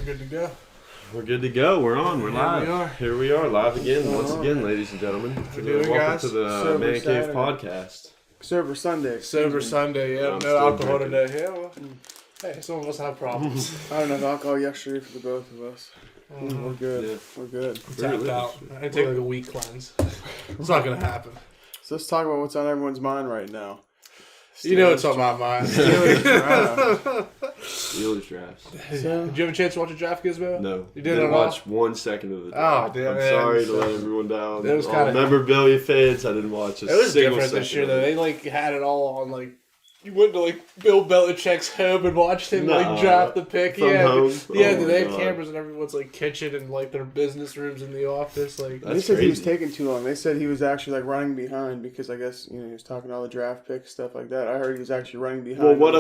good to go. We're good to go. We're on. We're live. Here we are, live again. Once again, ladies and gentlemen. Welcome to the Man Cave Podcast. Sober Sunday. Sober Sunday, yeah. No alcohol today. Yeah, well, hey, some of us have problems. I don't have alcohol yesterday for the both of us. We're good. Yeah. We're good. Tapped out. I take like a week cleanse. It's not going to happen. So let's talk about what's on everyone's mind right now. You know what's on my mind. Steelers drafts. Did you have a chance to watch a draft, Gizmo? No. You didn't watch 1 second of it. Oh, damn. I'm sorry to let everyone down. It was kind of memorabilia fans. I didn't watch a single second. It was different this year, though. They had it all on you went to Bill Belichick's home and watched him drop the pick. From home? Yeah, they had cameras in everyone's kitchen and their business rooms in the office. They said he was taking too long. They said he was actually running behind because I guess he was talking all the draft picks, stuff like that. I heard he was actually running behind. Well,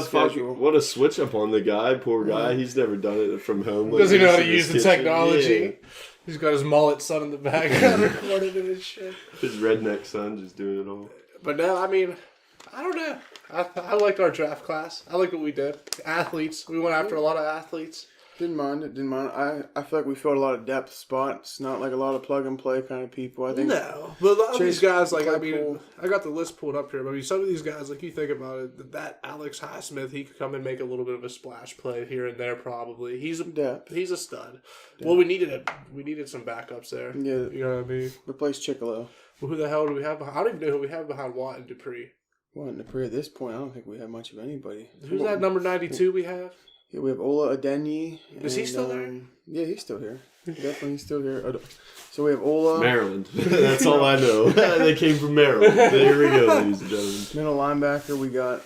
what a switch up on the guy, poor guy. He's never done it from home. Doesn't know how to use the technology. Yeah. He's got his mullet son in the background recording his shit. His redneck son just doing it all. But no, I don't know. I liked our draft class. I liked what we did. Athletes. We went after a lot of athletes. Didn't mind it. I feel like we filled a lot of depth spots. Not a lot of plug and play kind of people. I think. No, but a lot of these guys, I got the list pulled up here. But some of these guys, you think about it, that Alex Highsmith, he could come and make a little bit of a splash play here and there. Probably he's a stud. Depth. Well, we needed some backups there. Yeah, you know what I mean. Replace Chicolo. Well, who the hell do we have? I don't even know who we have behind Watt and Dupree. Well, in Dupree at this point, I don't think we have much of anybody. Who's that number 92 we have? Yeah, we have Ola Adenyi. Is he still there? Yeah, he's still here. Definitely, he's still here. So we have Ola. Maryland. That's all I know. They came from Maryland. Here we go, ladies and gentlemen. Middle linebacker, we got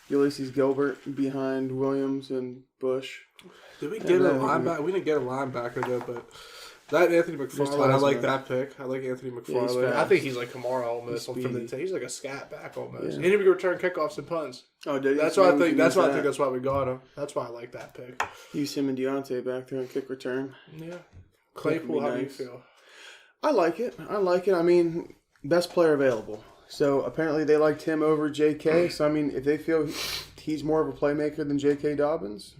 Ulysses Gilbert behind Williams and Bush. Did we get a linebacker? We didn't get a linebacker, though, but... That Anthony McFarland, I like that pick. I like Anthony McFarland. Yeah, I think he's like Kamara almost. He's like a scat back almost. Yeah. And he can return kickoffs and punts. Oh, did he? That's why I think. That's why we got him. That's why I like that pick. Use him and Deontay back there and kick return. Yeah. Claypool, how do you feel? I like it. Best player available. So apparently they liked him over J.K. So if they feel he's more of a playmaker than J.K. Dobbins,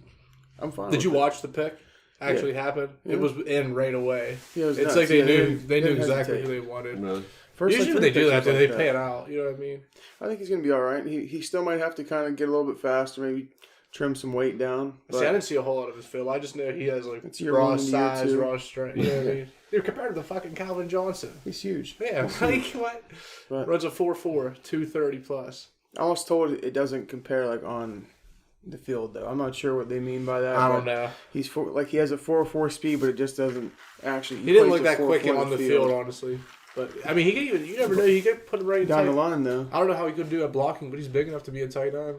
I'm fine. Did you watch the pick? Actually happened. Yeah. It was in right away. Yeah, it's nuts. Like they knew exactly who they wanted. No. Usually when they do that, they pay it out. You know what I mean? I think he's going to be all right. He still might have to kind of get a little bit faster, maybe trim some weight down. I didn't see a whole lot of his film. I just know he has raw size, raw strength. You know what I mean? Dude, compared to the fucking Calvin Johnson. He's huge. Yeah. What? But runs a 4.4, 230 plus. I was told it doesn't compare on the field, though. I'm not sure what they mean by that. I don't know. He has a 4.04 speed, but it just doesn't actually. He didn't look that quick on the field, honestly. But he can even. You never know. He could put him right down the line, though. I don't know how he could do that blocking, but he's big enough to be a tight end.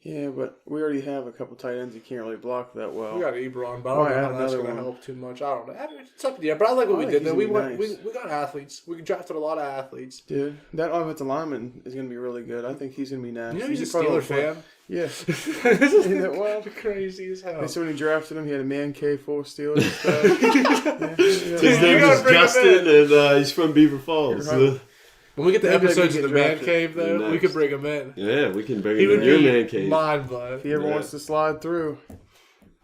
Yeah, but we already have a couple tight ends that can't really block that well. We got Ebron, but I don't know how that's going to help too much. I don't know. It's up to you. But I like what we did. Though we got athletes. We drafted a lot of athletes. Dude, that offensive lineman is going to be really good. I think he's going to be nasty. You know he's a Steelers fan. Yeah. Isn't that wild? Crazy as hell. So when he drafted him, he had a man cave full of Steelers stuff. His name is Justin, and he's from Beaver Falls. When we get the episodes of the man cave, though, we could bring him in. Yeah, we can bring him in your man cave. Mind blown. If he ever wants to slide through,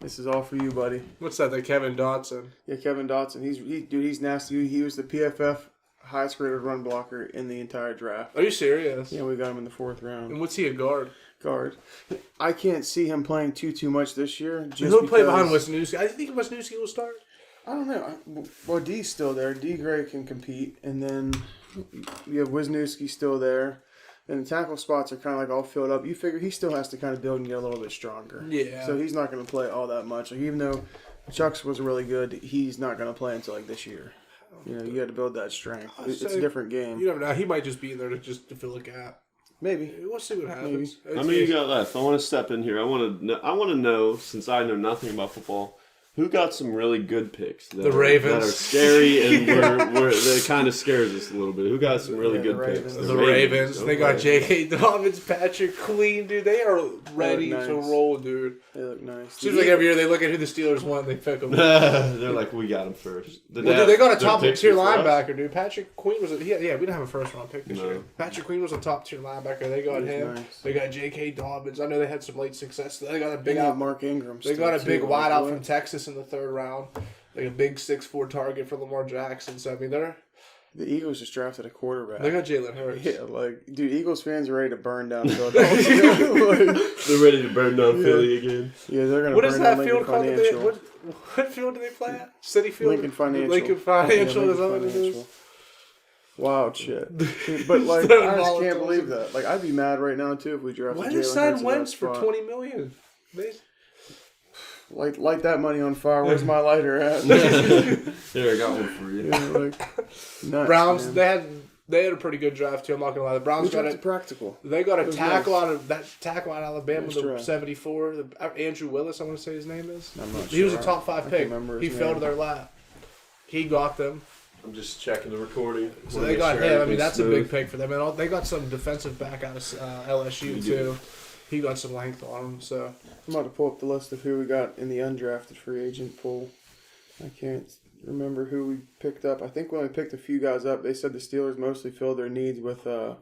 this is all for you, buddy. What's that? The Kevin Dotson. Yeah, Kevin Dotson. He's nasty. He was the PFF highest graded run blocker in the entire draft. Are you serious? Yeah, we got him in the 4th round. And what's he, a guard? Guard. I can't see him playing too much this year. He'll play behind Wisniewski. I think Wisniewski will start. I don't know. Well, D's still there. D. Gray can compete. And then you have Wisniewski still there. And the tackle spots are kind of all filled up. You figure he still has to kind of build and get a little bit stronger. Yeah. So he's not going to play all that much. Even though Chucks was really good, he's not going to play until this year. You got to build that strength. It's a different game. You never know. He might just be in there to fill a gap. Maybe. We'll see what happens. How many you got left? I want to step in here. I want to know, since I know nothing about football, who got some really good picks? The Ravens. That are scary and that kind of scares us a little bit. Who got some really good picks? The Ravens. Okay. They got J.K. Dobbins, Patrick Queen, dude. They are ready to roll, dude. They look nice. Seems like every year they look at who the Steelers want and they pick them. They're like, we got him first. They got a top-tier linebacker, dude. Patrick Queen was we didn't have a first-round pick this year. Patrick Queen was a top-tier linebacker. They got him. Nice. They got J.K. Dobbins. I know they had some late success. They got a big Mark Ingram. They got a big wideout from Texas Davis in the 3rd round, like a big 6'4" target for Lamar Jackson. So I mean, the Eagles just drafted a quarterback. They got Jalen Hurts. Yeah, like, dude, Eagles fans are ready to burn down Philadelphia. They're ready to burn down Philly again. Yeah, they're gonna. What burn is that down field called? What field do they play at? City Field. Lincoln Financial. Lincoln Financial. Yeah, Is that what it is? Wild shit. Dude, but like, I just can't believe that. Like, I'd be mad right now too if we drafted. Why did they sign Wentz for $20 million? Light that money on fire. Where's my lighter at? Here, I got one for you. Nuts, Browns. Man. They had a pretty good draft too. I'm not gonna lie. The Browns got a practical. They got a tackle nice. out of that tackle out of Alabama, the 74. Andrew Willis, I want to say his name is. I'm not sure. He was a top 5 pick. He fell to name. their lap. He got them. I'm just checking the recording. So they got him. I mean, that's a big pick for them. And they got some defensive back out of LSU too. He got some length on him. So I'm about to pull up the list of who we got in the undrafted free agent pool. I can't remember who we picked up. I think when we picked a few guys up, they said the Steelers mostly filled their needs with the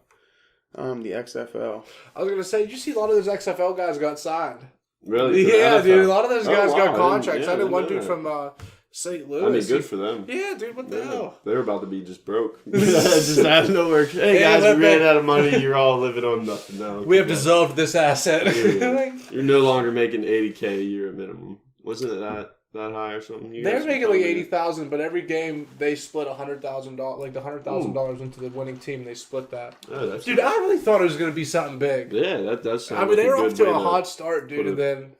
XFL. I was gonna say, did you see a lot of those XFL guys got signed? Really? Yeah, dude. A lot of those guys got contracts. I I know one dude from St. Louis. I mean, good for them. Yeah, dude. What the hell? They were about to be just broke. Just out of nowhere. Hey guys, we ran out of money. You're all living on nothing now. We have dissolved this asset. Yeah. You're no longer making $80K a year at minimum. Wasn't it that high or something? They're making like $80,000, but every game they split $100,000, like the $100,000 into the winning team. They split that. Oh, that's dude, I really thought it was going to be something big. Yeah, that does sound. I mean, like they were a off to good a way hot start, dude, and then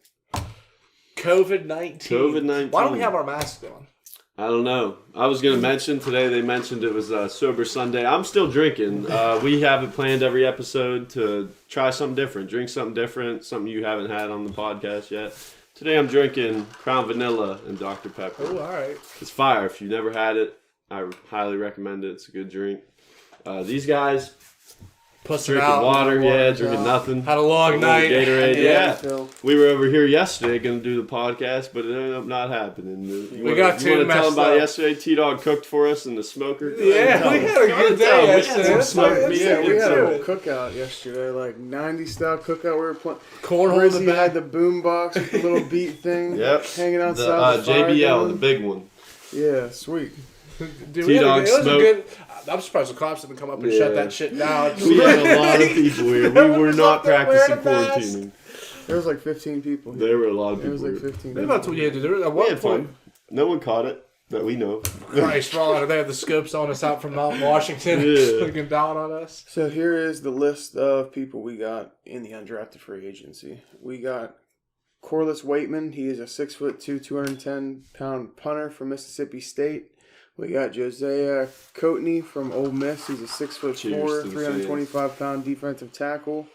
COVID-19. Why don't we have our masks on? I don't know. I was going to mention today. They mentioned it was Sober Sunday. I'm still drinking. We have it planned every episode to try something different, drink something different, something you haven't had on the podcast yet. Today I'm drinking Crown Vanilla and Dr. Pepper. Oh, all right. It's fire. If you've never had it, I highly recommend it. It's a good drink. These guys drinking water, drinking nothing. Had a long night. Gatorade, yeah. We were over here yesterday going to do the podcast, but it ended up not happening. We got too messed up. You want to tell them about yesterday? T-Dog cooked for us in the smoker. Yeah, we had a good day yesterday. We had a cookout yesterday, like 90s style cookout. We were playing cornhole in the back. Had the boom box with the little beat thing. Yep. Hanging outside. The JBL, the big one. Yeah, sweet. Dude, T-Dog smoked. I'm surprised the cops didn't come up and shut that shit down. We had a lot of people here. We were not practicing quarantining. There was like 15 people here. There were a lot of people. There was like 15 people. At one point, no one caught it that we know. Christ, they had the scopes on us out from Mount Washington, looking down on us. So here is the list of people we got in the undrafted free agency. We got Corliss Waitman. He is a 6'2", 210-pound punter from Mississippi State. We got Josiah Coatney from Ole Miss. He's a 6'4", 325-pound defensive tackle.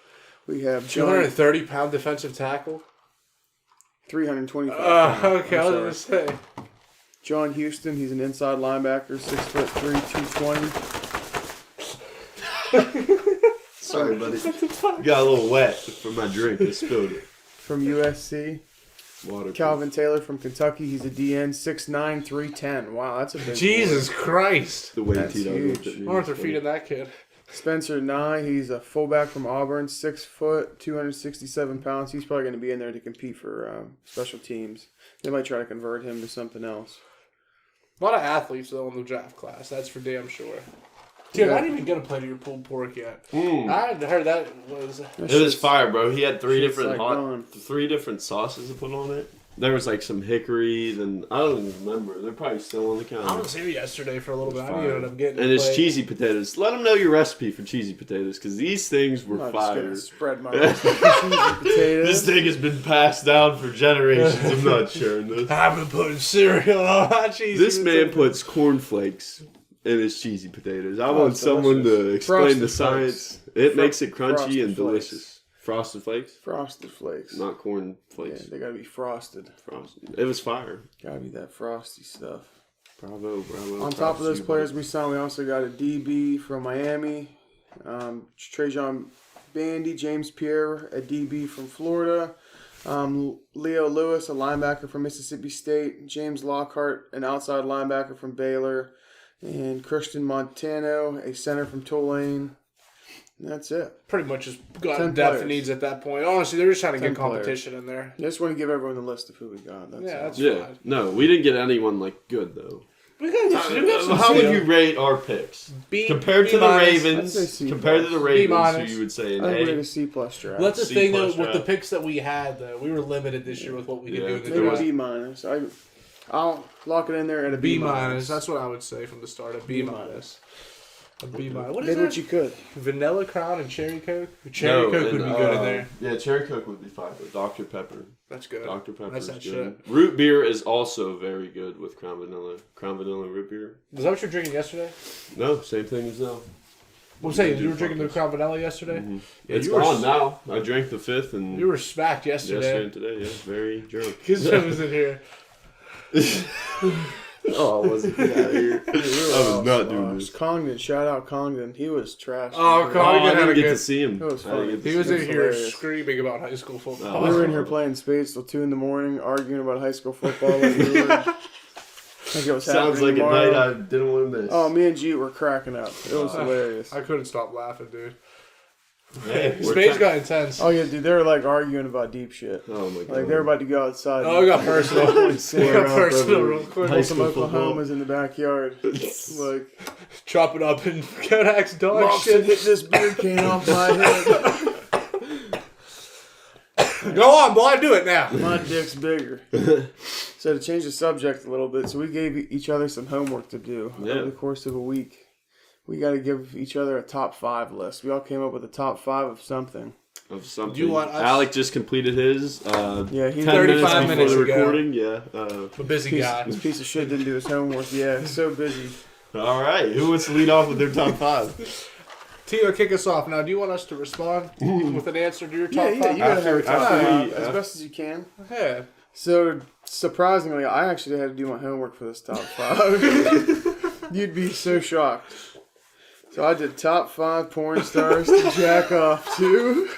We have 230-pound defensive tackle. 325. Okay, I was gonna say. John Houston. He's an inside linebacker, 6'3", 220. Sorry, buddy. Got a little wet from my drink. I spilled it. From USC. Water Calvin Taylor from Kentucky. He's a DN, 6'9", 310. Wow, that's a big Jesus Christ. The way T-Dog looked at me. Arthur feeding that kid. Spencer Nye, he's a fullback from Auburn, 6 foot, 267 pounds. He's probably going to be in there to compete for special teams. They might try to convert him to something else. A lot of athletes, though, in the draft class. That's for damn sure. Dude, I didn't even get to play to your pulled pork yet. I had heard that was... It was fire, bro. He had three different sauces to put on it. There was like some hickory, then I don't even remember. They're probably still on the counter. I was here yesterday for a little bit. I ended up getting. And it's cheesy potatoes. Let them know your recipe for cheesy potatoes, because these things were fire. Just spread my recipe for cheesy potatoes. This thing has been passed down for generations. I'm not sharing this. I've been putting cereal on my cheesy. This man puts cornflakes in his cheesy potatoes. I want someone to explain the science. It makes it crunchy and delicious. Frosted Flakes? Frosted Flakes. Not corn flakes. Yeah, they gotta be frosted. It was fire. Gotta be that frosty stuff. Bravo. On top of those players we signed, we also got a DB from Miami. Trajan Bandy, James Pierre, a DB from Florida. Leo Lewis, a linebacker from Mississippi State. James Lockhart, an outside linebacker from Baylor. And Christian Montano, a center from Tulane. That's it. Pretty much just got depth and needs at that point. Honestly, they're just trying to get competition players in there. I just want to give everyone the list of who we got. That's yeah. fine. No, we didn't get anyone like good though. We got How would you rate our picks compared to the Ravens? Compared to the Ravens, who you would say an I would A? rate a C+ draft. Well, that's the thing though. With draft. the picks that we had, though, we were limited this year with what we could do in the Maybe draft. a B-. I'll lock it in there at a B-. B-. That's what I would say from the start. A B-. A B-. What is Did that? what you could. Vanilla Crown and Cherry Coke? Cherry Coke would be good in there. Yeah, Cherry Coke would be fine, but Dr. Pepper. That's good. Dr. Pepper That's is that good. shit. Root beer is also very good with Crown Vanilla. Crown Vanilla root beer. Was that what you were drinking yesterday? No, same thing as now. I'm saying, you were drinking the Crown Vanilla yesterday? Mm-hmm. Yeah, it's gone now. I drank the 5th and... You were smacked yesterday. and today, yeah. Very drunk. His was in here. Oh, I wasn't. Get out of here. I was not doing this. Congdon, shout out Congdon. He was trash. Oh, Congdon I had didn't a get good... to see him. It was fun. He was in here hilarious. screaming about high school football. We were in here playing spades till 2 a.m, arguing about high school football. Like we were, I think it was Sounds like tomorrow. a night I didn't want to miss. Oh, me and G were cracking up. It was hilarious. I couldn't stop laughing, dude. Hey, Spades got intense. Oh yeah, dude, they were like arguing about deep shit. Oh my god. Like they were about to go outside. Oh, it got personal. It got personal real quick. Pull some Oklahomas in the backyard. Like Chop it up and Kodak's dog Lobson shit. hit this beer can off my head. Go on, boy, do it now. My dick's bigger. So to change the subject a little bit, so we gave each other some homework to do over the course of a week. We got to give each other a top 5 list. We all came up with a top 5 of something. Of something. Do you want us? Alec just completed his. Yeah, he's 35 minutes before the ago. recording. Yeah. A busy guy. This piece of shit didn't do his homework. Yeah, so busy. All right. Who wants to lead off with their top 5? Tio, kick us off. Now, do you want us to respond with an answer to your top 5? Yeah, you gotta have a top after 5 we- as best as you can. Yeah. So, surprisingly, I actually had to do my homework for this top 5. You'd be so shocked. So I did top 5 porn stars to jack off to.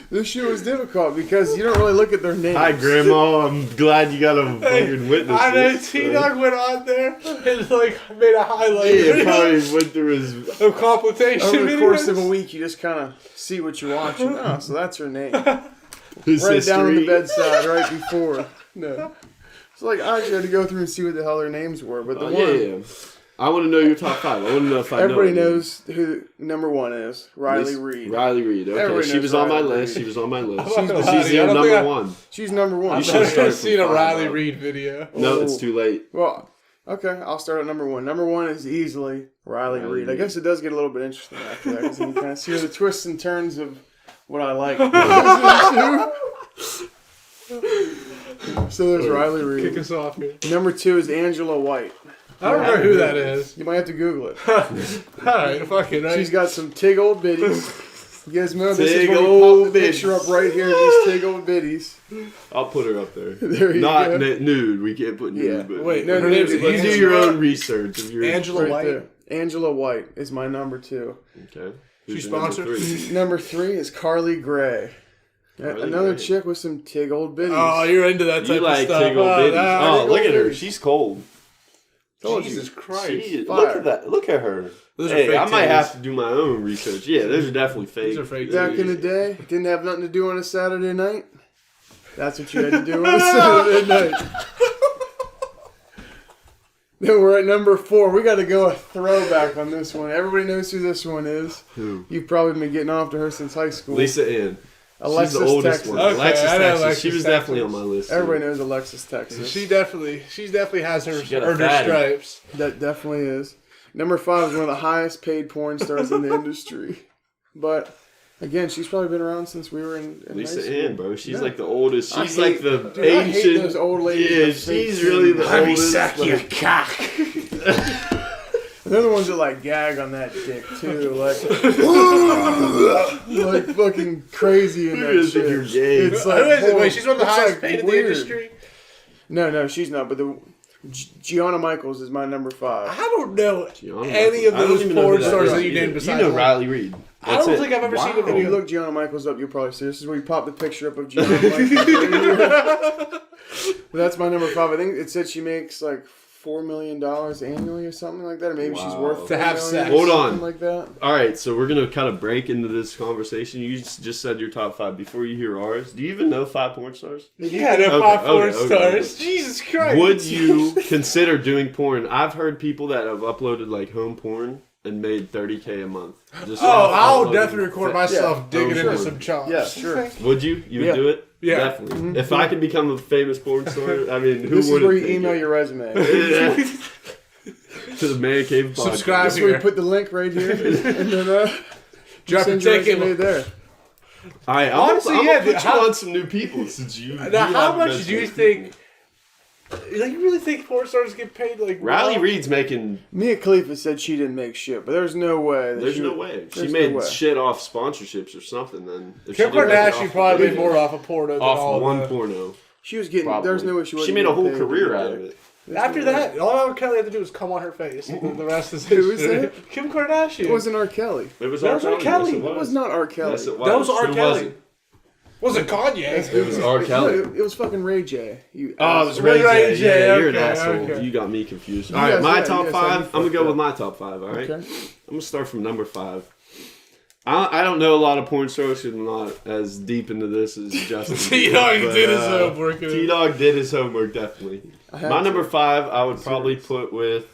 This shit was difficult because you don't really look at their names. Hi, Grandma. I'm glad you got a fucking witness. I know this. T-Dog went on there and like made a highlight Yeah, probably went through his. of complication. Over the course of a week, you just kind of see what you're watching. Oh, so that's her name. His Right down on the history. bedside, right before. No. It's like I actually had to go through and see what the hell their names were. But the one, Yeah. I want to know your top 5. I want to know if I know. everybody it. knows who number 1 is. Riley Reid. Riley Reid. Okay, Everybody she knows was on my Riley list. Reid. She was on my list. I'm not gonna lie to She's you, I your don't think number I- 1. She's number 1. I've should never start seen a from 5 Riley up. Reid video. No, it's too late. Well, okay, I'll start at number 1. Number 1 is easily Riley Reid. I guess it does get a little bit interesting after that because you can kind of see the twists and turns of what I like. So there's Riley Kick Reid. us off here. Number 2 is Angela White. I don't remember who that is. You might have to Google it. Alright, fuck it. Right? She's got some tig old biddies. Gizmo, this is Tig where we old pop the picture biddies. up right here of these tig old biddies. I'll put her up there. There you Not go. nude. We can't put nude. Yeah. But Wait, No, her name's you you do your own research. If you're Angela Right White. there. Angela White is my number 2. Okay. She's Who's your number sponsored? 3? Number 3 is Carly Gray. Carly Another Gray. chick with some tig old biddies. Oh, you're into that type You like of stuff. Tig old biddies. that- Oh, look at her. She's cold. Jesus Christ. Look at that. Look at her. Those are Hey, fake I might titties. have to do my own research. Yeah, those are definitely fake. These are fake Back in the day, didn't have nothing to do on a Saturday night. That's what you had to do on a Saturday night. Then we're at number 4. We got to go a throwback on this one. Everybody knows who this one is. Who? You've probably been getting off to her since high school. Lisa Ann. Alexis She's the oldest Texas. one. Okay, Alexis I know Texas. Alexis She was Texas. definitely on my list. Everybody knows Alexis Texas. She definitely has her She got a earned her fatty. stripes. That definitely is. Number 5 is one of the highest paid porn stars in the industry. But, again, she's probably been around since we were in Lisa high school. Ann, bro. She's Yeah. like the oldest. I She's hate- like the dude, I hate ancient. those old ladies Yeah, with fake she's really the teeth. oldest. like- cock. They're the ones that like gag on that dick too, like like fucking crazy in You're that gonna think shit. you're gay. It's Who like is it? horrible. Wait, she's one of the It's, highest like, paid in the weird. industry? No, she's not. But the Gianna Michaels is my number 5. I don't know Gianna any of Michaels. I don't those even know porn who that stars is that you either. named besides You know one. Riley Reid. I don't That's think it. I've ever seen a If video. you look Gianna Michaels up, you'll probably see. This is where you pop the picture up of Gianna Michaels. But that's my number 5. I think it said she makes like $4 million annually or something like that, or maybe she's worth to have sex. Hold on, something like that. All right, so we're gonna kind of break into this conversation. You just said your top 5 before you hear ours. Do you even know 5 porn stars? Yeah, they're 5 porn stars. Jesus Christ! Would you consider doing porn? I've heard people that have uploaded like home porn and made $30K a month. I'll definitely record myself digging into some chops. Yeah, sure. Would you? You would do it? Yeah. Definitely. Mm-hmm. If I could become a famous porn star, I mean, who This is wouldn't where you take email it? your resume. To the Man Cave Podcast. Subscribe This is where you put the link right here, and then drop your ticket there. All right, Honestly, I'm yeah, gonna put dude, you on some new people since you. Now, how much do you think? Like, you really think porn stars get paid like? Riley Reed's making. Mia Khalifa said she didn't make shit, but there's no way. There's no way. She made shit off sponsorships or something. Then Kim Kardashian probably made more off a porno than all off one porno. She was getting. Probably. There's no way she wasn't. She made a whole getting paid career to out do of it. After that, all Kelly had to do was come on her face. And the rest is history. Who was that? Kim Kardashian. It wasn't R. Kelly. It was That was R. Kelly. Yes, It was not R. Kelly. Yes, it was. That was R. Who Kelly. was it? Was it Kanye? It was R. Kelly. No, it was fucking Ray J. Oh, it was Ray Ray J. J, Yeah, you're an okay, asshole. okay. You got me confused. You All right, guys- my yeah, top you guys had 5. me I'm gonna fucked go up. with my top 5. All right. Okay. I'm gonna start from number 5. I don't know a lot of porn stars because I'm not as deep into this as Justin. T-Dog did his homework. T-Dog did his homework, definitely. My number 5, I would probably put with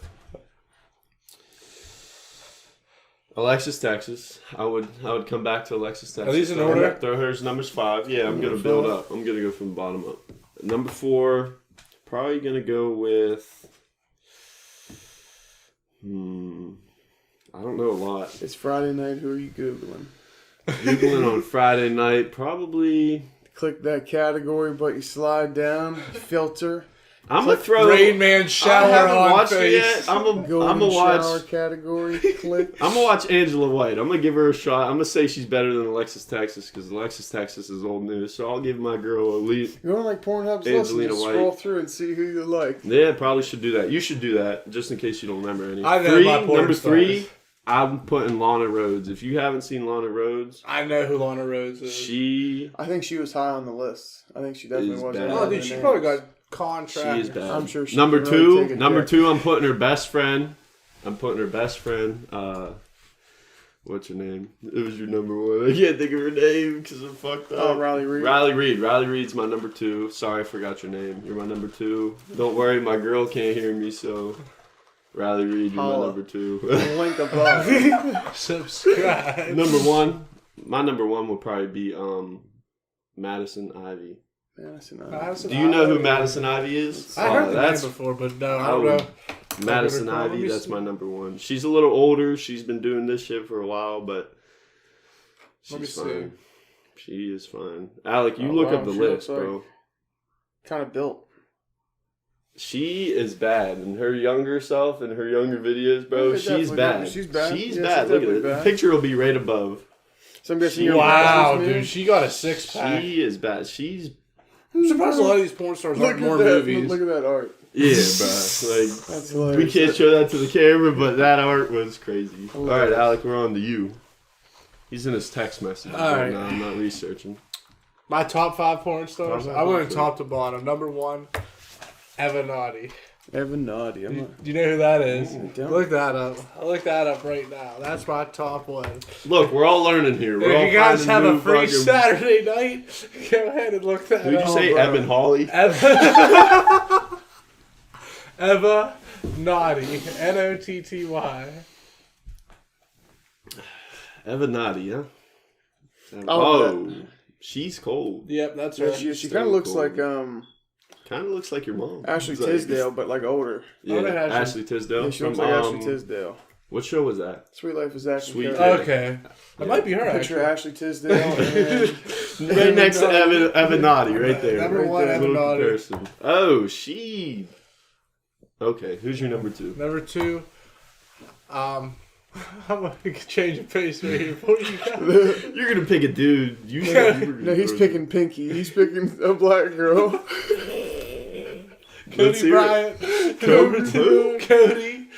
Alexis Texas. I would come back to Alexis Texas. Are these in order? Throw her as numbers 5. Yeah, I'm gonna build up. I'm gonna go from the bottom up. Number 4, probably gonna go with. I don't know a lot. It's Friday night. Who are you googling? Googling on Friday night, probably. Click that category, but you slide down, filter. I'm gonna throw Rain Man shower I haven't on watched face. it yet. I'm Go gonna in shower watch. category. Click. I'm gonna watch Angela White. I'm gonna give her a shot. I'm gonna say she's better than Alexis Texas because Alexis Texas is old news. So I'll give my girl a lead. Go on like Pornhub's list and Angelina just White. scroll through and see who you like. Yeah, probably should do that. You should do that just in case you don't remember any. I know my porn Number 3, stars. I'm putting Lana Rhodes. If you haven't seen Lana Rhodes, I know who Lana Rhodes is. I think she was high on the list. I think she definitely Is was. bad. Oh, dude, she probably got contract. she is bad. I'm sure she Number could really take 2, a number dick. 2, I'm putting her best friend. What's her name? It was your number 1. I can't think of her name because I'm fucked up. Oh, Riley Reid. Riley Reid. Riley Reid's my number 2. Sorry, I forgot your name. You're my number 2. Don't worry, my girl can't hear me, so Riley Reid, you're my Holla. number 2. Link above. Subscribe. Number 1. My number 1 would probably be Madison Ivy. Madison. Do you know who Madison Ivy is? I heard the name that's before, but no, I don't know. Madison Let me Ivy, that's see. my number 1. She's a little older. She's been doing this shit for a while, but Let me she's see. fine. She is fine. Alec, you Oh, look wow, up the she list, looks bro. Kind of built. She is bad. And her younger self and her younger videos, bro, Yeah, she's definitely bad. bad. She's bad. She's Yeah, bad. she's Look at it. definitely The bad. picture will be right above. So I'm guessing She- you're Wow, glasses, man? dude, she got a 6-pack. She is bad. She's I'm surprised a lot of these porn stars Look aren't at more that. movies. Look at that art. yeah, bro. Like That's we hilarious. can't show that to the camera, but that art was crazy. All right, Hilarious. Alec, we're on to you. He's in his text message. All right. No, I'm not researching. My top 5 porn stars. Top 5 I went porn top to bottom. Number 1, Eva Naughty. Evan Naughty. Do you know who that is? don't. Look that up. I'll look that up right now. That's my top 1. Look, we're all learning here. We're all If you guys finding have new a free fucking- Saturday night, go ahead and look that Who'd up. you say? bro. Evan Hawley? Eva Naughty. Notty. Evan Naughty, huh? Oh, she's cold. Yep, that's Yeah, right. she kind of looks cool. like Kind of looks like your mom. Ashley It's like- Tisdale, but like older. Yeah, Oh, they had Ashley Tisdale. Yeah, she from, looks like Ashley Tisdale. What show was that? Sweet Life of Zach. Sweet and Life. Cody. Okay. That might be her, Picture actually. Ashley Tisdale and Right next to Evan Naughty, right there. Number Right 1, there. Eva Little Naughty. comparison. Oh, she. Okay, who's your number 2? Number 2, I'm going to change the pace right here for you guys. You're gonna pick a dude. You said you were gonna No, he's throw picking Pinky. He's picking a black girl. Let's Cody hear Bryant. Cody Number 2, who? Cody.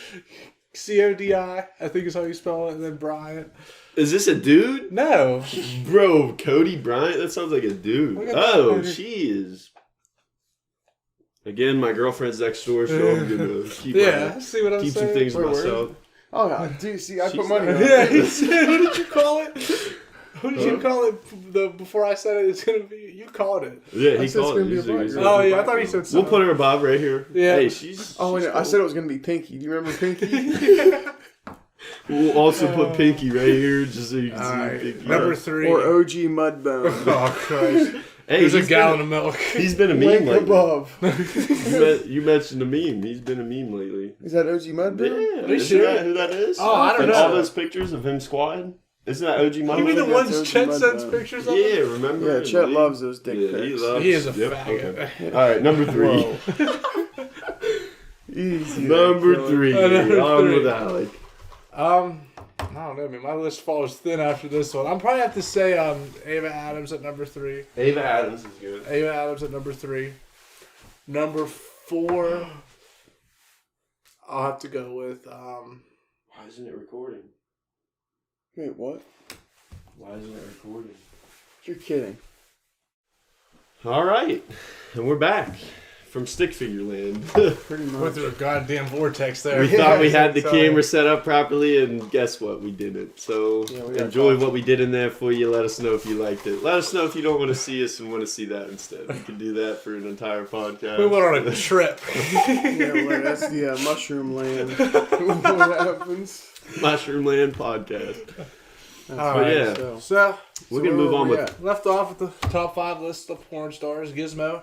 Codi, I think is how you spell it, and then Bryant. Is this a dude? No. Bro, Cody Bryant? That sounds like a dude. Look at that, Oh, Cody. she is. Again, my girlfriend's next door, so I'm gonna keep see what I'm keep saying? some things to myself. Oh, yeah. Dude, see, I put money on Yeah, it. he said, what did you call it? What did you call it before I said it's gonna be? You called it. Yeah, I he said called it's it. gonna be a black Oh, yeah, I thought he said something. We'll put her above right here. Yeah. Hey, she's Oh, wait, cool. I said it was going to be Pinky. Do you remember Pinky? We'll also put Pinky right here just so you can see Alright, Pinky. number 3. Or OG Mudbone. Oh, Christ. Hey, There's a he's gallon been, of milk. He's been a meme Link lately. above. You mentioned a meme. He's been a meme lately. Is that OG Mudbone? Yeah, you isn't sure? that who that is? Oh, I don't And know. all those pictures of him squatting. Isn't that OG Mudbone? You mean the That's ones OG Chet Mudbone. sends pictures of? Yeah, remember? Yeah, in Chet the league? loves those dick Yeah, pics. He is a Yep, faggot. okay. All right, number 3. Whoa. Easy. Number there, 3. Number On three. with Alec. I don't know, man. My list falls thin after this one. I'm probably have to say Ava Adams at number 3. Ava Adams is good. Ava Adams at number 3. Number 4, I'll have to go with Why isn't it recording? Wait, what? Why isn't it recording? You're kidding. All right, and we're back from stick figure land. Pretty much. went through a goddamn vortex there. We thought we had the So- camera set up properly, and guess what? We didn't. So Yeah, we got enjoy caught. what we did in there for you. Let us know if you liked it. Let us know if you don't want to see us and want to see that instead. We can do that for an entire podcast. We went on a trip. Yeah, well, that's the mushroom land. What happens? Mushroom Land podcast. That's All But right, yeah, So, we're gonna move on with. left off with the top 5 list of porn stars. Gizmo.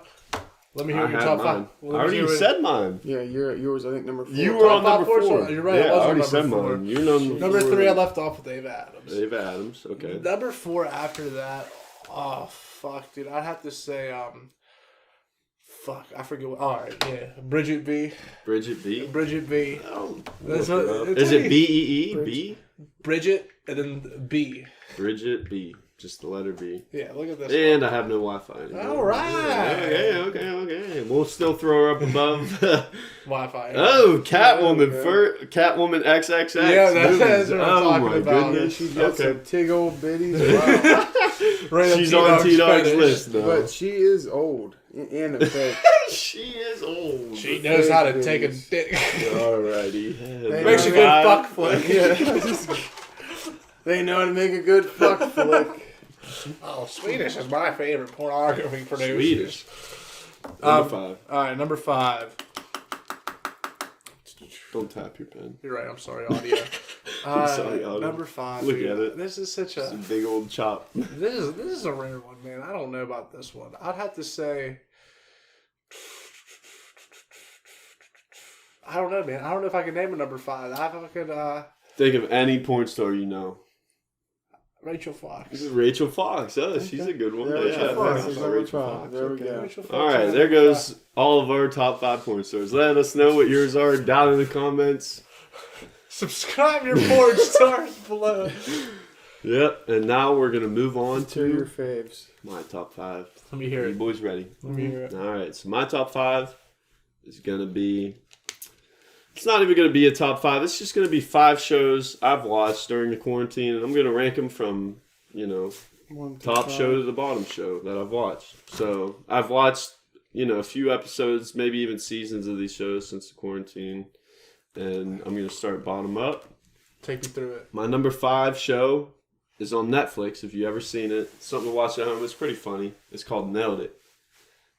Let me hear I your had top mine. 5. I already said mine. Yeah, yours, I think, number 4. You were on Top number five 4. porn star. You're right, I Yeah, was I on already number said 4. mine. You're number Number 4. 3, I left off with Ava Adams. Ava Adams. Okay. Number 4 after that, oh, fuck, dude. I'd have to say, fuck, I forget what. Alright, yeah. Bridget B. Bridget B. Bridget B. Oh, That's look it what- up. it's Is like- it B-E-E? B? Bridget and then B. Bridget B. Just the letter B. Yeah, look at this. And I have no Wi-Fi anymore. All right. Okay. We'll still throw her up above. Wi-Fi. Oh, Catwoman. Yeah. Catwoman XXX. Yeah, that's what I'm Oh, talking my about. goodness. She's got Okay. some tig old bitties. Wow. Right She's on T-Dog's fetish. list now. But she is old. And a fake. She is old. She knows how to take a dick. Alrighty. Makes a good fuck flick. Yeah. They know how to make a good fuck flick. Oh, Swedish is my favorite pornography producer. Swedish. Number 5. Alright, number 5. Don't tap your pen. You're right, I'm sorry, audio. sorry, audio. Number 5. Look dude. at it. This is such It's a a... big old chop. This is a rare one, man. I don't know about this one. I'd have to say... I don't know, man. I don't know if I can name a number 5. I could, Think of any porn star you know. Rachel Fox. This is Rachel Fox. Oh, she's a good one. Yeah, Yeah, Rachel I Fox forgot is about number Rachel 5. Fox. There we go. Rachel Fox All right, is there number goes all of our top 5 porn stars. Let us know what yours are down in the comments. 5. Subscribe your porn stars below. Yep, and now we're going to move on To your to faves. my top 5. Let me hear Are it. you boys ready? Let me hear it. All right, so my top 5 is going to be... It's not even going to be a top 5. It's just going to be 5 shows I've watched during the quarantine, and I'm going to rank them from, top show to the bottom show that I've watched. So I've watched, a few episodes, maybe even seasons of these shows since the quarantine, and I'm going to start bottom up. Take me through it. My number 5 show is on Netflix, if you ever seen it. It's something to watch at home. It's pretty funny. It's called Nailed It.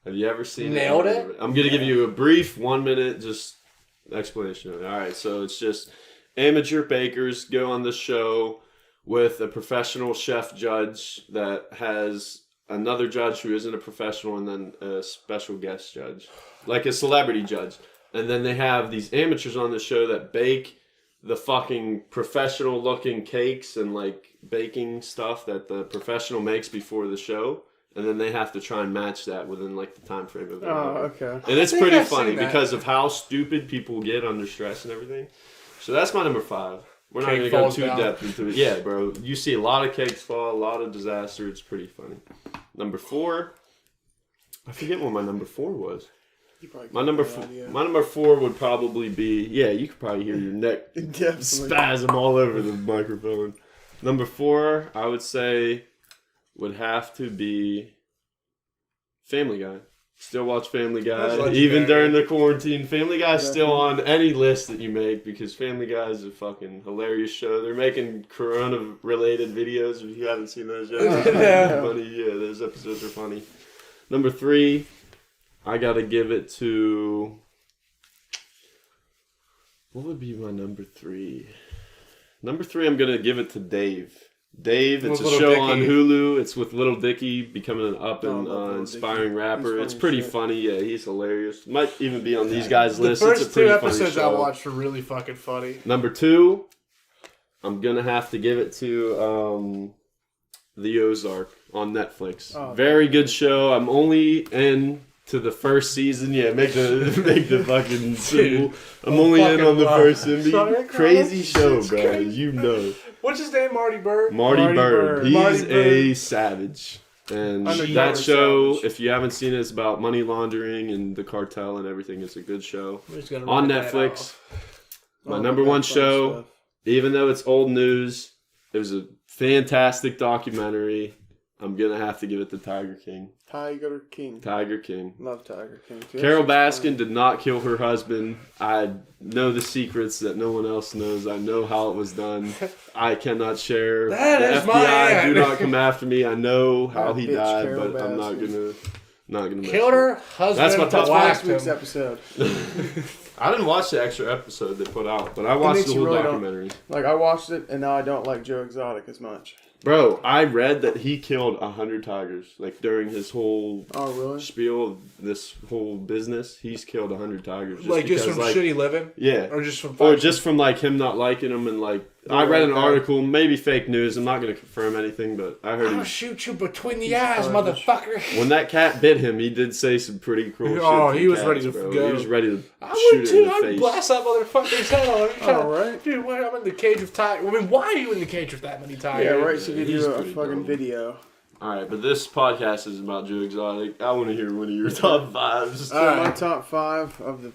Have you ever seen Nailed it? It? I'm going to give you a brief 1 minute just explanation of it. All right, so it's just amateur bakers go on the show with a professional chef judge that has another judge who isn't a professional and then a special guest judge, like a celebrity judge. And then they have these amateurs on the show that bake the fucking professional looking cakes and like baking stuff that the professional makes before the show. And then they have to try and match that within like the time frame of it. Oh, okay. And it's think pretty I've funny seen that. because of how stupid people get under stress and everything. So that's my number 5. We're not Cake going to go falls too down. depth into it. Yeah, bro. You see a lot of cakes fall, a lot of disaster. It's pretty funny. Number 4. I forget what my number 4 was. My number 4 would probably be, yeah, you could probably hear your neck Definitely. spasm all over the microphone. Number 4, I would say, would have to be Family Guy. Still watch Family Guy. That's Even legendary. during the quarantine. Family Guy's still on any list that you make because Family Guy is a fucking hilarious show. They're making Corona-related videos if you haven't seen those yet. Yeah. Funny. Yeah, those episodes are funny. Number 3, I gotta give it to... What would be my number 3? Number 3, I'm gonna give it to Dave. Dave, it's a show on Hulu. It's with Little Dicky becoming an up and inspiring rapper. It's pretty funny. Yeah, he's hilarious. Might even be on these guys' list. The It's a first pretty 2 funny episodes I show. watched were really fucking funny. Number 2, I'm gonna have to give it to The Ozark on Netflix. Very good show. I'm only in to the first season. Yeah, make the fucking symbol. I'm only in on the first season. Crazy show, bro. You know. What's his name? Marty Bird? Marty Bird. He's Marty a Bird. savage. And Undercover that show, savage. if you haven't seen it, it's about money laundering and the cartel and everything. It's a good show. On On Netflix. My number 1 show, Stuff. even though it's old news, it was a fantastic documentary. I'm going to have to give it to Tiger King. Tiger King. Tiger King. Love Tiger King. Too. Carol That's Baskin did not kill her husband. I know the secrets that no one else knows. I know how it was done. I cannot share. That the is FBI my aunt. do not come after me. I know how That he bitch, died, Carol but I'm not Baskin. gonna mess Killed with her husband. That's my top last whacked week's him. episode. it. I didn't watch the extra episode they put out, but I watched makes the you whole really documentary. Like, I watched it, and now I don't like Joe Exotic as much. Bro, I read that he killed 100 tigers. Like during his whole Oh, really? spiel of this whole business, he's killed 100 tigers. Just because, from shitty living? Yeah. Or just from Or just from like him not liking him and like I read an article, maybe fake news. I'm not going to confirm anything, but I heard I'll him. shoot you between the eyes, motherfucker. When that cat bit him, he did say some pretty cruel shit. Oh, to he was cats, ready to bro. go. He was ready to I shoot would it too. in the I'd face. blast that motherfucker's head off. Oh, right? Dude, wait, I'm in the cage with tigers. I mean, why are you in the cage with that many tigers? Yeah, right. So you He's do a pretty fucking dumb. video. All right, but this podcast is about Joe Exotic. I want to hear one of your top 5s. So my top 5 of the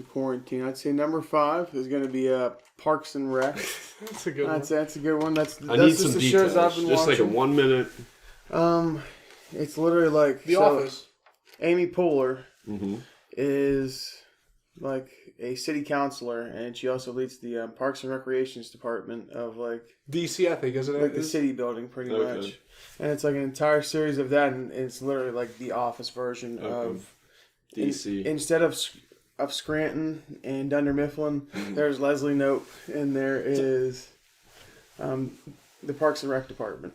quarantine, I'd say number 5 is going to be Parks and Rec. That's a good one. That's a good one. That's I need just some the details. shows I've been Just like a watching. 1 minute. It's literally like The Office. Amy Poehler Mm-hmm. is like a city councilor, and she also leads the Parks and Recreations department of like DC, I think, isn't it? the city building, pretty Okay. much. And it's like an entire series of that, and it's literally like the Office version of DC. instead of Scranton and Dunder Mifflin, there's Leslie Knope, and there is the Parks and Rec department.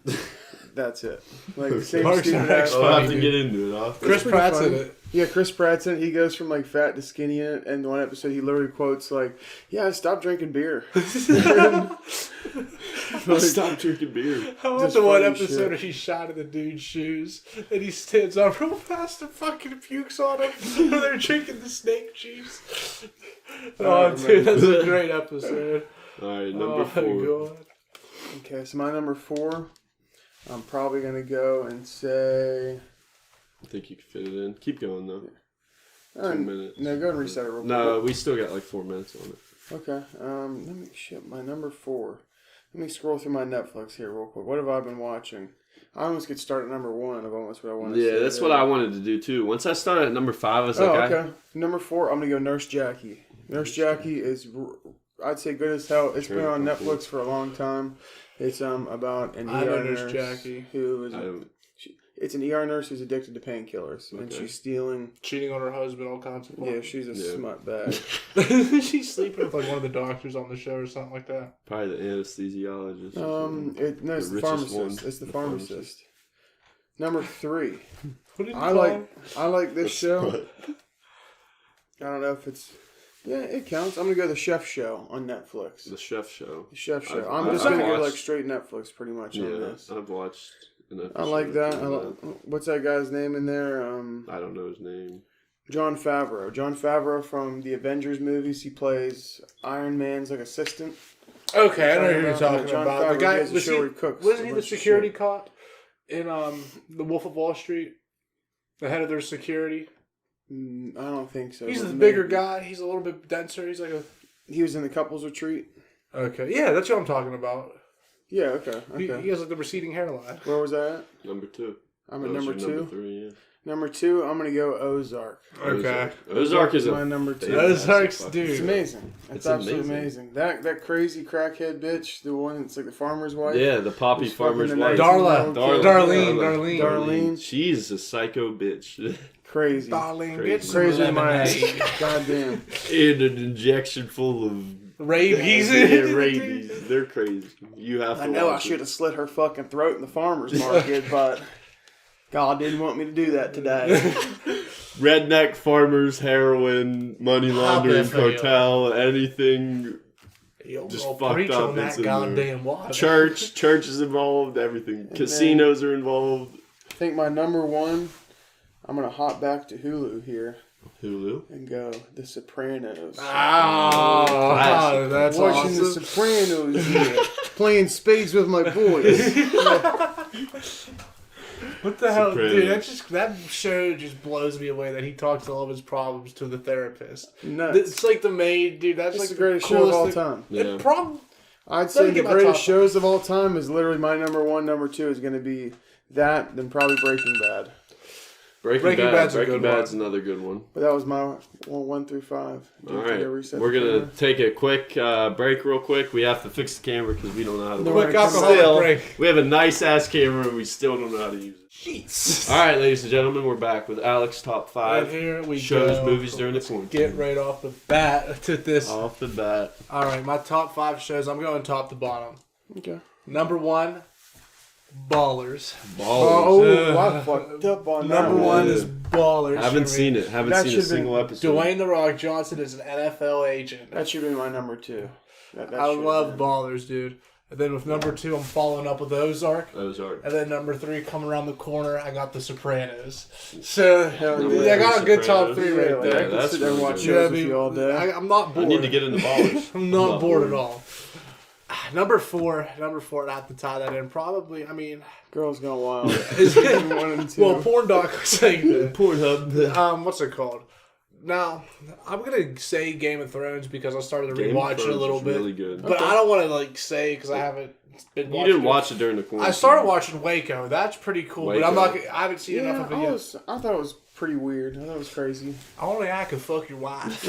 That's it. Like the same Parks stupid and Rec's ass- I'll have funny, to dude. get into it. I'll have to- Chris pretty Pratt's in funny. it. Yeah, Chris Pratt's in it. He goes from like fat to skinny in it. And one episode, he literally quotes like, "Yeah, stop drinking beer." Stop drinking beer. I want Just the one funny episode shit. where he shot at the dude's shoes and he stands up real fast and fucking pukes on him when they're drinking the snake juice. Oh, dude, that's a great episode. All right, number 4. God. Okay, so my number 4, I'm probably gonna go and say. I think you can fit it in. Keep going though. 2 minutes. No, go and reset it real quick. No, we still got like 4 minutes on it. Okay. Let me my number 4. Let me scroll through my Netflix here real quick. What have I been watching? I almost could start at number 1 of almost what I want to say. Yeah, that's what I wanted to do too. Once I started at number 5, I was Oh, like, okay. Number 4, I'm gonna go Nurse Jackie. Nurse Jackie is, I'd say, good as hell. It's been on Netflix for a long time. It's about an I know ER Nurse nurse Jackie. who is. I don't. It's an ER nurse who's addicted to painkillers, and Okay. she's stealing. Cheating on her husband, all kinds of Yeah, she's a smut bag. She's sleeping with like one of the doctors on the show or something like that. Probably the anesthesiologist. or something. No, it's the richest pharmacist. one. It's the The pharmacist. Number 3. What did you I call like him? this show. But- I don't know if it's. Yeah, it counts. I'm gonna go the Chef Show on Netflix. The Chef Show. The Chef Show. I've- I'm just I've gonna go watched- like straight Netflix, pretty much on Yeah, this. I've watched an episode. I like that. of What's that guy's name in there? I don't know his name. Jon Favreau. Jon Favreau from the Avengers movies. He plays Iron Man's like assistant. Okay, I know who you're Jon talking Favreau, about. The he guy has a was show where he cooks wasn't a he the bunch of security shit. cop in The Wolf of Wall Street? The head of their security. I don't think so. He's but the maybe. bigger guy. He's a little bit denser. He's like a. He was in the couples retreat. Okay, yeah, that's what I'm talking about. Yeah. Okay. He has like the receding hairline. Where was that at? Number 2. I'm at That was number your 2. Number 3, yeah. Number 2, I'm going to go Ozark. Okay. Ozark is my number 2. Ozark's, dude. It's amazing. It's absolutely amazing. That crazy crackhead bitch, the one that's like the farmer's wife. Yeah, the poppy farmer's wife. Darlene. She's a psycho bitch. Crazy. Darlene, get some Crazy in my ass. lemonade. Goddamn. In an injection full of Rabies. rabies. They're crazy. You have to I know I watch should it. have slit her fucking throat in the farmer's market, but God didn't want me to do that today. Redneck farmers, heroin, money laundering, bet for you. cartel, anything. Yo, Just I'll fucked preach up. on that It's in there. goddamn water. Church is involved. Everything. Casinos are involved. I think my number 1, I'm going to hop back to Hulu here Hulu. and go The Sopranos. Ah, that's Watching awesome. The Sopranos here. Playing spades with my boys. What the hell, Sopranos. dude? That show just blows me away that he talks all of his problems to the therapist. Nuts. It's like the maid, dude. That's It's like the greatest show of all time. Yeah. I'd Let say me the get my greatest top shows of all time is literally my number 1, number 2 is going to be that, then probably Breaking Bad. Breaking Bad's a good Bad's one. another good one. But that was my 1 through 5. All right, we're gonna take a quick break, real quick. We have to fix the camera because we don't know how to. Quick alcoholic break. We have a nice ass camera, and we still don't know how to use it. Jeez. All right, ladies and gentlemen, we're back with Alex top 5 Right here we shows, go. movies during the quarantine. Get right off the bat to this. Off the bat. All right, my top 5 shows. I'm going top to bottom. Okay. Number 1, Ballers. Oh, I fucked up on that. Number 1 is Ballers. Haven't seen it. Haven't That seen a should've been single episode. Dwayne The Rock Johnson is an NFL agent. That should be my number 2. That I should've love been. Ballers, dude. And then with number 2, I'm following up with Ozark. Ozark. And then number 3, coming around the corner, I got The Sopranos. So, yeah. I got a good top Sopranos. 3 right Yeah, there. I can that's sit there and really watch good. shows Yeah, I with mean, you all day. I'm not bored. I need to get into Ballers. I'm not bored at all. Number 4, I have to tie that in. Probably, I mean, Girls Gone Wild. is it, 1 and 2. well, Porn Doc was saying that. Pornhub. What's it called? Now, I'm gonna say Game of Thrones because I started to Game of rewatch it a Thrones little is bit. really good. But I don't want to say because I haven't been. You watching didn't watch it during the quarantine. I started watching Waco. That's pretty cool, but I'm Waco. not. I haven't seen enough of it I yet. thought it was pretty weird. I thought it was crazy. Only I can fuck your wife.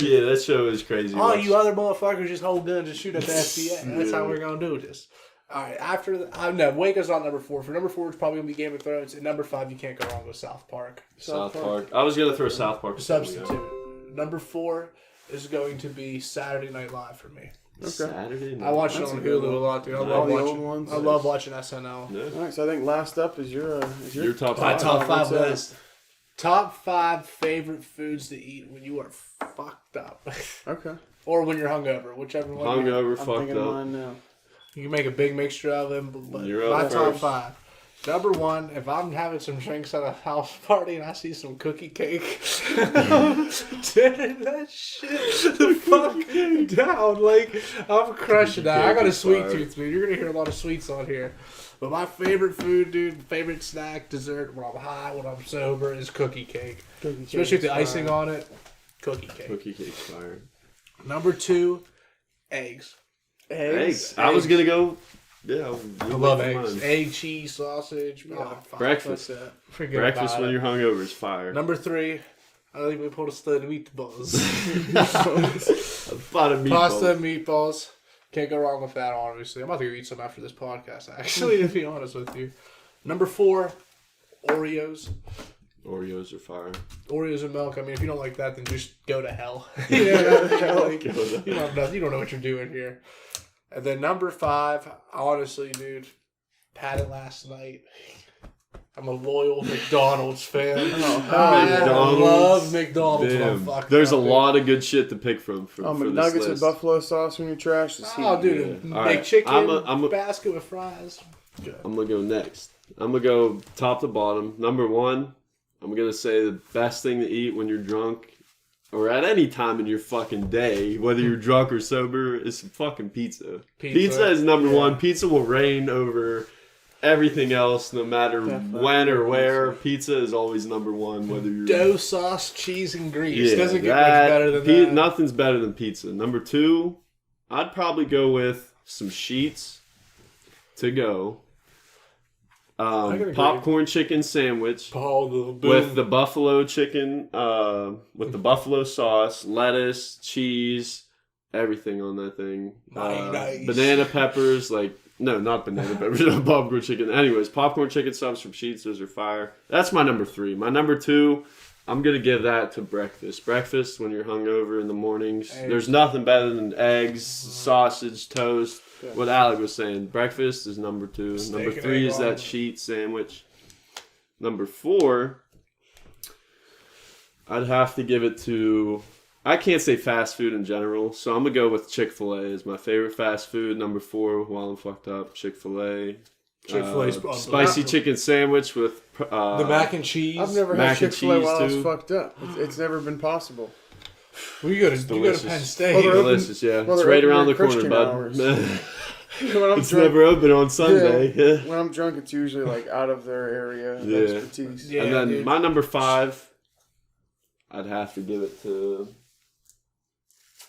Yeah, that show is crazy. All Watch- you other motherfuckers just hold guns and shoot at the FBI. That's how we're gonna do this. All right, after no, Waco's not number 4. For number 4, it's probably gonna be Game of Thrones. And number 5, you can't go wrong with South Park. South Park. I was gonna throw South Park. Substitute. Number 4 is going to be Saturday Night Live for me. Saturday night. I watch it That's on a good Hulu a one. lot, dude. I All love the watching. old ones. I love watching SNL. Yeah. All right, so I think last up is your Your top My 5. top 5 what's that? list. Top 5 favorite foods to eat when you are fucked up, Okay. or when you're hungover, whichever one. Hungover, I'm fucked thinking of up. mine now. You can make a big mixture of them, but You're my up top first. 5. Number 1, if I'm having some drinks at a house party and I see some cookie cake, tearing that shit the fuck down. Like, I'm crushing that. I got a sweet fire. tooth, dude. You're going to hear a lot of sweets on here. But my favorite food, dude, favorite snack, dessert, when I'm high, when I'm sober, is cookie cake. Especially with the icing on it, cookie cake. Cookie cake's fire. Number 2, eggs. Eggs. I was gonna go. Yeah, I love eggs. Egg, cheese, sausage. Breakfast. That's it. Forget Breakfast about when it. you're hungover is fire. Number 3, I think we put a stud meatballs. A lot of meatballs. Pasta and meatballs. Can't go wrong with that, obviously. I'm about to go eat some after this podcast, actually, to be honest with you. Number 4, Oreos. Oreos are fire. Oreos and milk. I mean, if you don't like that, then just go to hell. You don't know what you're doing here. And then number 5, honestly, dude, had it last night. I'm a loyal McDonald's fan. I McDonald's. love McDonald's. when I'm Damn. fucked There's a up, dude. lot of good shit to pick from for this McNuggets list. with buffalo sauce when you're trash. Is Oh, heat. dude, Yeah. a All big right. chicken I'm a- basket with fries. Good. I'm gonna go next. I'm gonna go top to bottom. Number 1, I'm gonna say the best thing to eat when you're drunk or at any time in your fucking day, whether you're drunk or sober, is some fucking pizza. Pizza is number 1. Pizza will reign over everything else, no matter Definitely. when or where. Pizza is always number 1, whether you're Dough, sauce, cheese, and grease. Yeah, Doesn't get much better than that. Nothing's better than pizza. Number 2, I'd probably go with some sheets to go. Popcorn chicken sandwich with the buffalo chicken, with the buffalo sauce, lettuce, cheese, everything on that thing. Nice. Banana peppers, no, not banana peppers, popcorn chicken. Anyways, popcorn chicken subs from Sheetz, those are fire. That's my number 3. My number 2, I'm going to give that to breakfast. Breakfast when you're hungover in the mornings. There's nothing better than eggs, sausage, toast. Yeah. What Alec was saying. Breakfast is number 2. Number 3 is that Sheetz sandwich. Number 4, I'd have to give it to... I can't say fast food in general, so I'm going to go with Chick-fil-A as my favorite fast food. Number 4, while I'm fucked up, Chick-fil-A. Chick-fil-A's spicy chicken sandwich with the mac and cheese. I've never had Chick-fil-A while I was fucked up. It's never been possible. Well, you go to Penn State. Well, delicious, yeah. It's right around the corner, bud. It's drunk, never open on Sunday. Yeah. When I'm drunk, it's usually out of their area of expertise. Yeah, and then my number 5, I'd have to give it to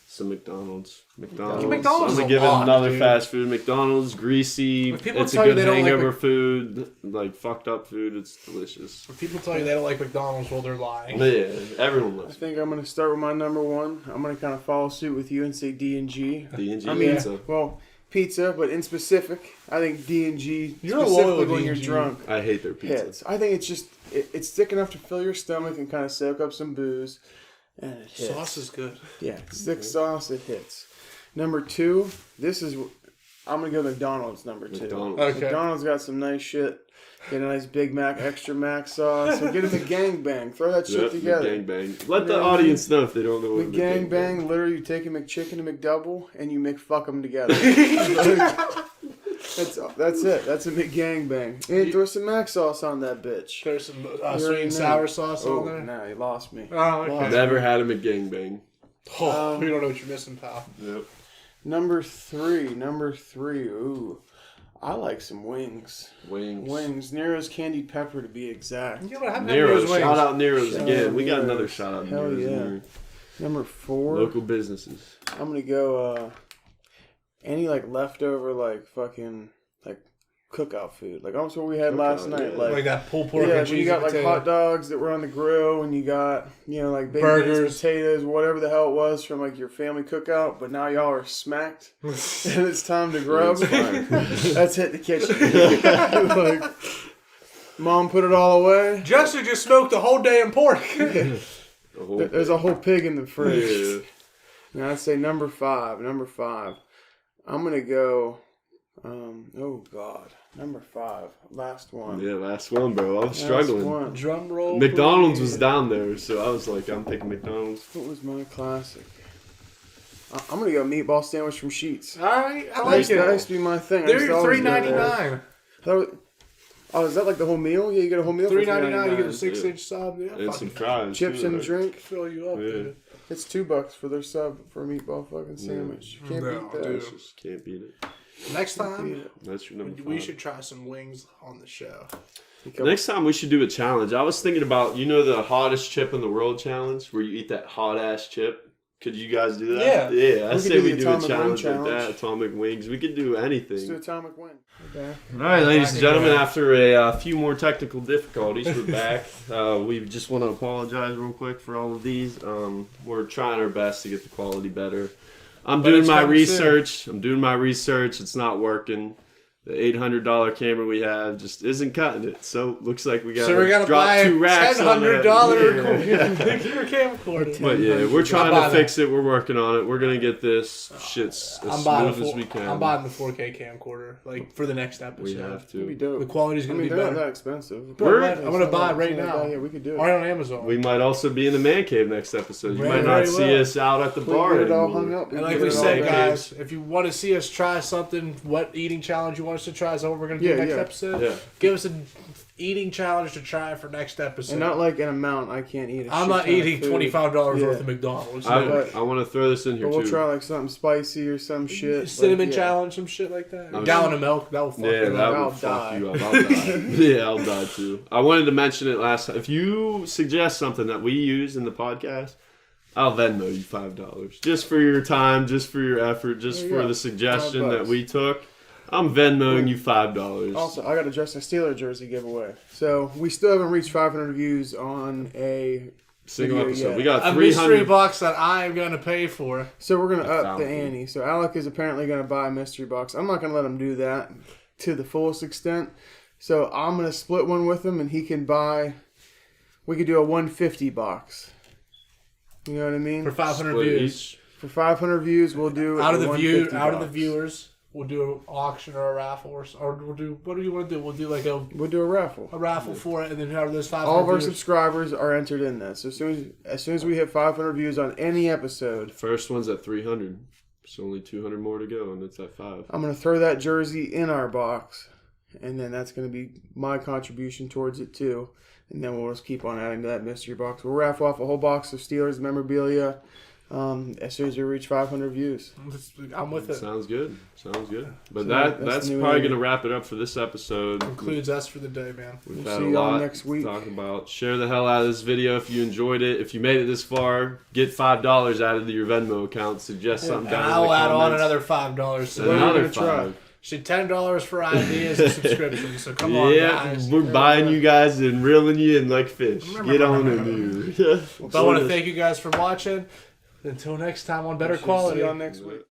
some McDonald's. McDonald's I'm gonna give it another fast food. McDonald's, greasy. It's a good hangover food, fucked up food. It's delicious. When people tell you they don't like McDonald's, well, they're lying. Yeah, everyone loves. I think I'm gonna start with my number 1. I'm gonna kind of follow suit with you and say D&G. D&G pizza. Well, pizza, but in specific, I think D&G specifically when you're drunk. I hate their pizza. Hits. I think it's just it's thick enough to fill your stomach and kind of soak up some booze. And it hits. Sauce is good. Yeah, thick sauce, it hits. Number 2, I'm going to go McDonald's number 2. Okay. McDonald's got some nice shit. Get a nice Big Mac, extra Mac sauce. So get them a gangbang. Throw that shit together. Gangbang. Let the audience know if they don't know what a gangbang. Literally, you take a McChicken and McDouble, and you McFuck them together. That's it. That's a McGangbang. And throw some Mac sauce on that bitch. There's some sweet and sour sauce on there. Nah, you lost me. Oh, okay. Never had a McGangbang. Oh, you don't know what you're missing, pal. Yep. Number 3. Ooh. I like some wings. Wings. Nero's candied pepper to be exact. Nero's. Shout out Nero's again. We got another shout out Hell Nero's. Yeah. Number 4. Local businesses. I'm going to go any leftover fucking cookout food. Almost what we had last night. Yeah. Like that pulled pork and cheese. When you got hot dogs that were on the grill and you got, baked burgers, potatoes, whatever the hell it was from your family cookout, but now y'all are smacked and it's time to grub. That's hit the kitchen. Mom put it all away. Justin just smoked the whole damn pork. There's a whole pig in the fridge. And I'd say number 5. I'm going to go, number 5. Last one. Yeah, last one, bro. I was struggling. Drum roll. McDonald's was down there, so I was I'm picking McDonald's. What was my classic? I'm going to go meatball sandwich from Sheetz. All right, I like it. That used to be my thing. They're $3.99. Oh, is that the whole meal? Yeah, you get a whole meal for $3.99. You get a 6-inch sub. Yeah, and some fries. Chips and a drink. Fill you up, dude. It's $2 for their sub for a meatball fucking sandwich. You can't beat that. Dude. Can't beat it. Next time, that's your number 5. We should try some wings on the show. Next time we should do a challenge. I was thinking about, the hottest chip in the world challenge, where you eat that hot ass chip. Could you guys do that? Yeah. I say we do a challenge like that. Atomic wings. We could do anything. Let's do atomic wing. Okay. All right, ladies and gentlemen. After a few more technical difficulties, we're back. We just want to apologize real quick for all of these. We're trying our best to get the quality better. I'm doing my research. It's not working. The $800 camera we have just isn't cutting it. So looks like we got to drop 2 racks $1,000 camcorder. But yeah, we're trying to fix it. We're working on it. We're gonna get this shit as smooth as we can. I'm buying the 4K camcorder for the next episode. We have to. The quality's gonna be better. They're not that expensive. I'm gonna buy it right now. Yeah, we could do it. Right on Amazon. We might also be in the man cave next episode. You might not see us out at the bar anymore. All hung up. And like we said, guys, if you want to see us try something, what eating challenge you want us to try is what we're going to do next episode. Yeah. Give us an eating challenge to try for next episode. And not an amount I can't eat. I'm not eating $25 worth of McDonald's. I want to throw this in here, we'll try something spicy or some shit. Cinnamon challenge, some shit like that. A gallon of milk, that will fuck you up. That will fuck you up. I'll die. Yeah, I'll die too. I wanted to mention it last time. If you suggest something that we use in the podcast, I'll Venmo you $5. Just for your time, just for your effort, just for the suggestion that we took. I'm Venmoing you $5. Also, I got a Justin Steeler jersey giveaway. So we still haven't reached 500 views on a single video episode. yet. We got A 300 mystery box that I am going to pay for. So we're going to up found the it. ante. So Alec is apparently going to buy a mystery box. I'm not going to let him do that to the fullest extent. So I'm going to split one with him, and he can buy. We could do a 150 box. You know what I mean? For 500 split views. each. For 500 views, we'll do Out of the 150 box. viewers, we'll do an auction or a raffle, or we'll do. What do you want to do? We'll do like a We'll do a raffle. for it, and then out of those 500 All of our viewers, subscribers are entered in that. So as soon as we hit 500 views on any episode, First one's at 300. There's only 200 more to go, and it's at 5. I'm going to throw that jersey in our box, and then that's going to be my contribution towards it too. And then we'll just keep on adding to that mystery box. We'll raffle off a whole box of Steelers memorabilia as soon as we reach 500 views. I'm with it. Sounds good. But So that's that's the probably new going to wrap it up for this episode. Concludes us for the day, man. We've We'll had see a y'all lot next week. to talk about. Share the hell out of this video if you enjoyed it. If you made it this far, get $5 out of your Venmo account. Suggest something And down I'll in the add on comments. another $5. So What are we Another gonna try? $5. see, $10 for ideas and subscriptions. So come on, Yeah, guys. we're buying you guys and reeling you in like fish. Get on in, dude. But I want to thank you guys for watching. Until next time on Better Quality. See y'all next week.